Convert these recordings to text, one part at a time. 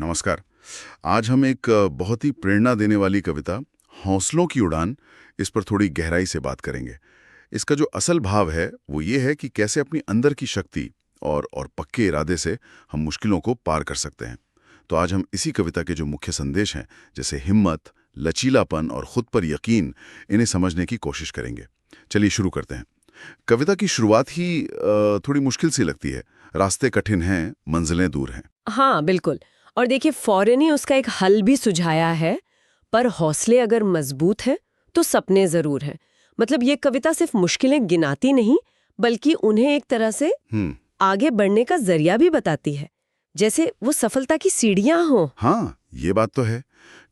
नमस्कार। आज हम एक बहुत ही प्रेरणा देने वाली कविता हौसलों की उड़ान, इस पर थोड़ी गहराई से बात करेंगे। इसका जो असल भाव है वो ये है कि कैसे अपनी अंदर की शक्ति और पक्के इरादे से हम मुश्किलों को पार कर सकते हैं। तो आज हम इसी कविता के जो मुख्य संदेश हैं, जैसे हिम्मत, लचीलापन और खुद पर यकीन, इन्हें समझने की कोशिश करेंगे। चलिए शुरू करते हैं। कविता की शुरुआत ही थोड़ी मुश्किल सी लगती है। रास्ते कठिन हैं, मंजिलें दूर हैं। हाँ, बिल्कुल। और देखिए, फौरन ही उसका एक हल भी सुझाया है। पर हौसले अगर मजबूत हैं तो सपने जरूर हैं। मतलब ये कविता सिर्फ मुश्किलें गिनाती नहीं, बल्कि उन्हें एक तरह से आगे बढ़ने का जरिया भी बताती है, जैसे वो सफलता की सीढ़ियां हो। हाँ, ये बात तो है।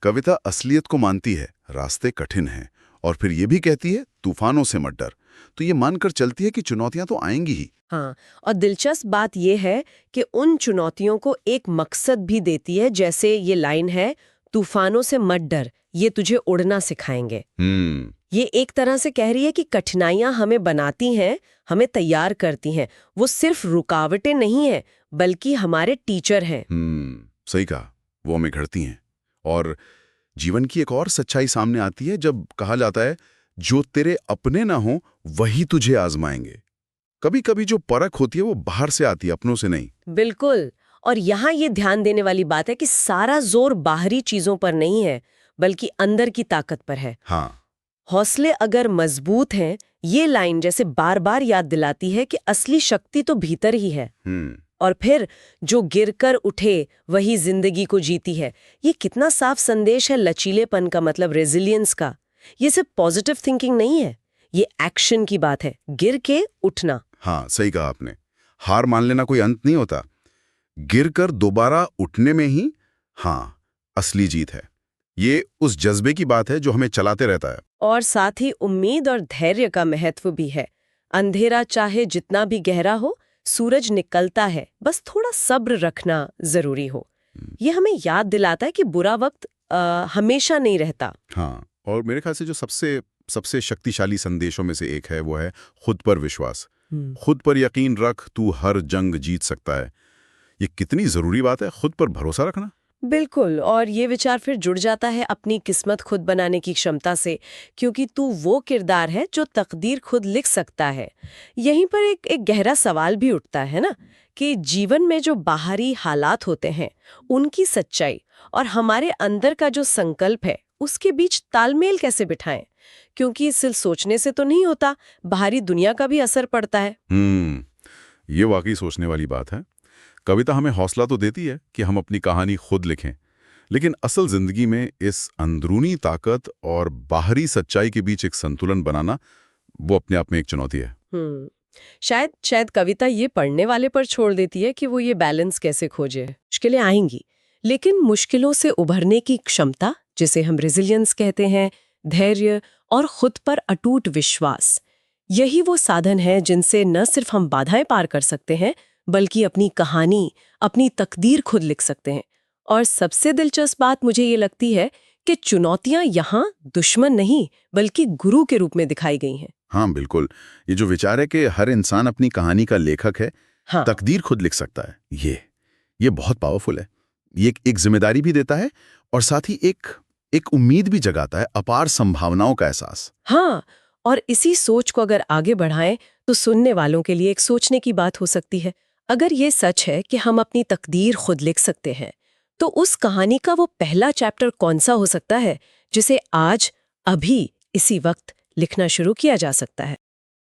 कविता असलियत को मानती है, रास्ते कठिन हैं, और फिर ये भी कहती है तूफानों से मत डर। तो ये मानकर चलती है कि चुनौतियां तो आएंगी ही। हाँ, और दिलचस्प बात यह है कि उन चुनौतियों को एक मकसद भी देती है। जैसे ये लाइन है, तूफानों से मत डर, ये तुझे उड़ना सिखाएंगे। ये एक तरह से कह रही है कि कठिनाइयां हमें बनाती हैं, हमें तैयार करती हैं। वो सिर्फ रुकावटें नहीं है, बल्कि हमारे टीचर हैं। सही कहा, वो हमें घड़ती हैं। और जीवन की एक और सच्चाई सामने आती है जब कहा जाता है, जो तेरे अपने ना हो वही तुझे आजमाएंगे। कभी कभी जो परख होती है वो बाहर से आती है, अपनों से नहीं। बिल्कुल। और यहाँ ये ध्यान देने वाली बात है कि सारा जोर बाहरी चीजों पर नहीं है, बल्कि अंदर की ताकत पर है। हाँ। हौसले अगर मजबूत हैं, ये लाइन जैसे बार बार याद दिलाती है कि असली शक्ति तो भीतर ही है। और फिर जो गिरकर उठे वही जिंदगी को जीती है। ये कितना साफ संदेश है लचीलेपन का, मतलब रेजिलियंस का। ये सिर्फ पॉजिटिव थिंकिंग नहीं है, ये एक्शन की बात है, गिर के उठना। हाँ, सही कहा आपने। हार मान लेना कोई अंत नहीं होता, गिरकर दोबारा उठने में ही हाँ असली जीत है। ये उस जज्बे की बात है जो हमें चलाते रहता है। और साथ ही उम्मीद और धैर्य का महत्व भी है। अंधेरा चाहे जितना भी गहरा हो, सूरज निकलता है, बस थोड़ा सब्र रखना जरूरी हो। ये हमें याद दिलाता है कि बुरा वक्त हमेशा नहीं रहता। हाँ, और मेरे ख्याल से जो सबसे सबसे शक्तिशाली संदेशों में से एक है वो है खुद पर विश्वास। खुद पर यकीन रख, तू हर जंग जीत सकता है। ये कितनी जरूरी बात है, खुद पर भरोसा रखना। बिल्कुल। और ये विचार फिर जुड़ जाता है अपनी किस्मत खुद बनाने की क्षमता से, क्योंकि तू वो किरदार है जो तकदीर खुद लिख सकता है। यहीं पर एक गहरा सवाल भी उठता है ना, कि जीवन में जो बाहरी हालात होते हैं, उनकी सच्चाई और हमारे अंदर का जो संकल्प है, उसके बीच तालमेल कैसे बिठाएं। क्योंकि सिर्फ सोचने से तो नहीं होता, बाहरी दुनिया का भी असर पड़ता है। ये वाकई सोचने वाली बात है। कविता हमें हौसला तो देती है कि हम अपनी कहानी खुद लिखें, लेकिन असल जिंदगी में इस अंदरूनी ताकत और बाहरी सच्चाई के बीच एक संतुलन बनाना, वो अपने आप में एक चुनौती है। शायद कविता ये पढ़ने वाले पर छोड़ देती है कि वो ये बैलेंस कैसे खोजे। मुश्किलें आएंगी, लेकिन मुश्किलों से उभरने की क्षमता, जिसे हम रेजिलियंस कहते हैं, धैर्य और खुद पर अटूट विश्वास, यही वो साधन है जिनसे न सिर्फ हम बाधाएं पार कर सकते हैं, बल्कि अपनी कहानी, अपनी तकदीर खुद लिख सकते हैं। और सबसे दिलचस्प बात मुझे ये लगती है कि चुनौतियां यहाँ दुश्मन नहीं, बल्कि गुरु के रूप में दिखाई गई हैं। हाँ, बिल्कुल। ये जो विचार है कि हर इंसान अपनी कहानी का लेखक है, हाँ। तकदीर खुद लिख सकता है, ये बहुत पावरफुल है। ये एक जिम्मेदारी भी देता है, और साथ ही एक उम्मीद भी जगाता है, अपार संभावनाओं का एहसास। हाँ, और इसी सोच को अगर आगे बढ़ाएं तो सुनने वालों के लिए एक सोचने की बात हो सकती है। अगर ये सच है कि हम अपनी तकदीर खुद लिख सकते हैं, तो उस कहानी का वो पहला चैप्टर कौन सा हो सकता है जिसे आज, अभी, इसी वक्त लिखना शुरू किया जा सकता है।